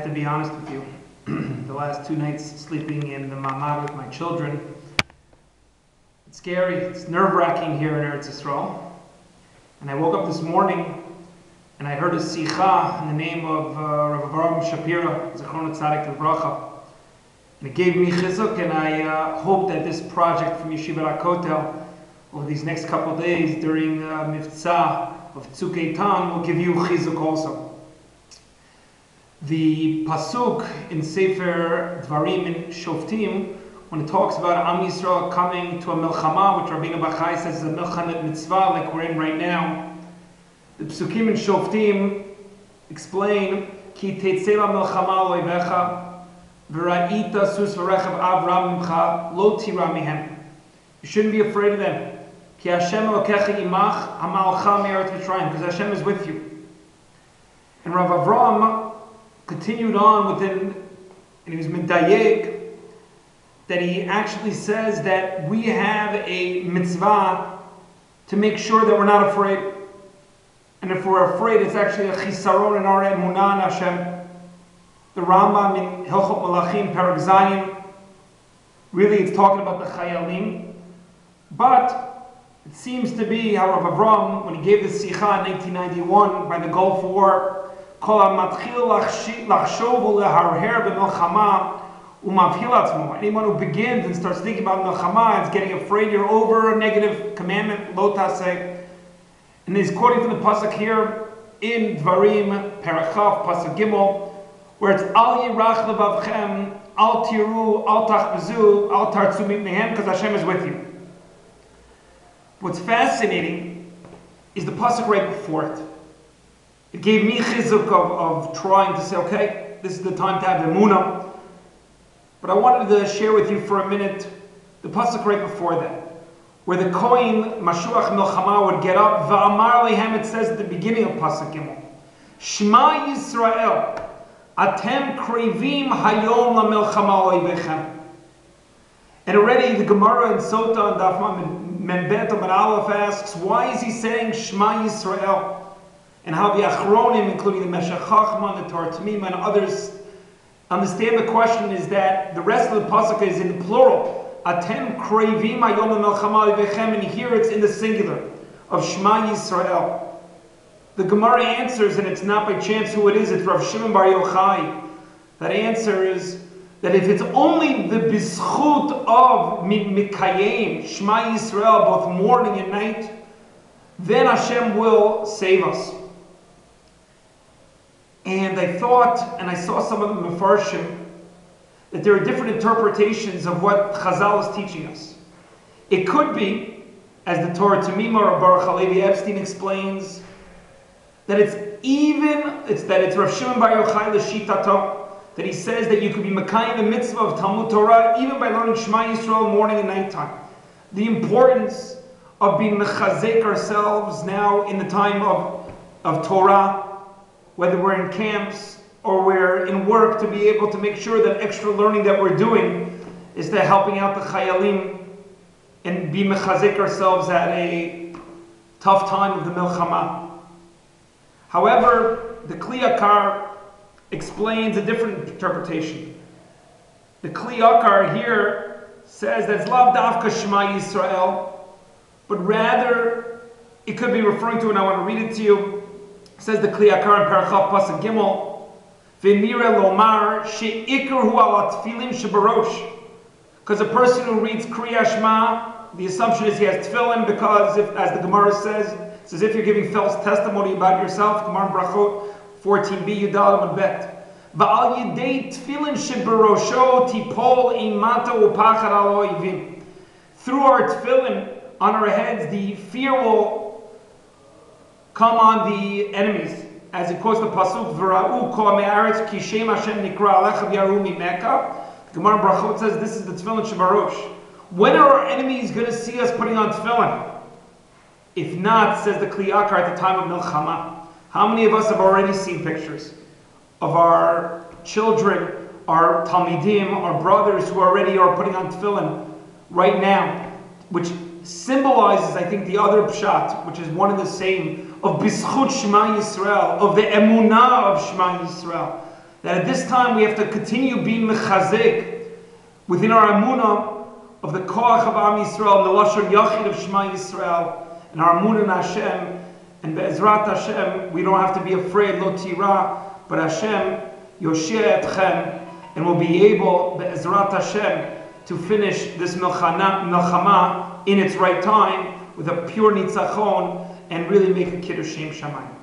to be honest with you. The last 2 nights sleeping in the mamad with my children. It's scary, it's nerve-wracking here in Eretz Yisrael. And I woke up this morning and I heard a sicha in the name of Rav Avraham Shapira, Zechron Tzadik Livracha. And it gave me Chizuk, and I hope that this project from Yeshiva Hakotel over these next couple of days during Mivtza of Tzuk Eitan will give you Chizuk also. The pasuk in Sefer Dvarim and Shoftim, when it talks about Am Yisrael coming to a milchama, which Rabbeinu Bachai says is a milchamet mitzvah like we're in right now, the psukim in Shoftim explain Ki tetzei la milchama loivecha v'ra'ita sus v'rechav avram mimcha lo tira mihem. You shouldn't be afraid of them. Ki Hashem elokecha imach hamalcha me'eretz Mitzrayim, because Hashem is with you. And Rav Avram continued on within, and he was medayek, that he actually says that we have a mitzvah to make sure that we're not afraid. And if we're afraid, it's actually a chisaron in our emunah in Hashem. The Rambam in Hilchot Malachim, Perek Zayin, really it's talking about the chayalim. But it seems to be how Rav Avram, when he gave the sicha in 1991 by the Gulf War, anyone who begins and starts thinking about milchama is getting afraid, you're over a negative commandment, lo taseh. And he's quoting from the pasuk here in Dvarim, Parachav, pasuk Gimel, where it's al yirach levavchem, al tiru, al tachbezu, al tartzu mipnehem, because Hashem is with you. What's fascinating is the pasuk right before it. It gave me chizuk of trying to say, okay, this is the time to have emunah. But I wanted to share with you for a minute the pasuk right before that, where the Kohen Mashuach Milchama would get up. Va'amar lehem, it says at the beginning of pasuk Gimel, Shema Yisrael, atem krevim hayom la milchama oivechem. And already the Gemara in Sota and Daf Membet and Aleph asks, why is he saying Shema Yisrael? And how the Achronim, including the Meshech Chachma, the Torah Tamima, and others, understand the question is that the rest of the pasuk is in the plural. Atem krevim hayom melchama vechem, and here it's in the singular of Shema Yisrael. The Gemara answers, and it's not by chance who it is. It's Rav Shimon Bar Yochai. That answer is that if it's only the bischut of mikayim Shema Yisrael, both morning and night, then Hashem will save us. And I thought, and I saw some of the Mefarshim, that there are different interpretations of what Chazal is teaching us. It could be, as the Torah Tamima or Baruch Halevi Epstein explains, that it's Rav Shimon Bar Yochai l'shitato, that he says that you could be Mekayim the mitzvah of Talmud Torah even by learning Shema Yisrael morning and nighttime. The importance of being mechazek ourselves now in the time of Torah, whether we're in camps or we're in work, to be able to make sure that extra learning that we're doing is to helping out the chayalim and be mechazek ourselves at a tough time of the milchama. However, the Kli Yakar explains a different interpretation. The Kli Yakar here says that it's lav davka Shema Yisrael, but rather it could be referring to, and I want to read it to you. It says the Kli Yakar in Parachav pasuk Gimel, V'nira lomar she'ikar hu al tefilin shebarosh. Because a person who reads Kriya Shema, the assumption is he has tefillin, because if, as the Gemara says, it's as if you're giving false testimony about yourself. Gemara Brachot 14b Yudal Amud Bet. Va'al yedei tefillin shebarosho tipol imata upachar al oivim. Through our tefillin on our heads, the fear will come on the enemies. As it quotes the pasuk, "V'ra'u kol me'aretz ki shem Hashem nikra alecha v'yaru mimeka." Gemara Brachot says this is the tefillin shebarosh. When are our enemies going to see us putting on tefillin? If not, says the Kli Yakar, at the time of milchama. How many of us have already seen pictures of our children, our talmidim, our brothers who already are putting on tefillin right now, which symbolizes, I think, the other pshat, which is one and the same, of B'schut Shema Yisrael, of the emunah of Shema Yisrael. that at this time we have to continue being mechazik within our amunah of the koach of Am Yisrael, the lashon yachid of Shema Yisrael, and our amunah in Hashem, and be'ezrat Hashem, we don't have to be afraid, lo tira, but Hashem, yoshia etchem, and we'll be able, be'ezrat Hashem, to finish this milchama in its right time with a pure nitzachon and really make a kiddush Shem Shamayim.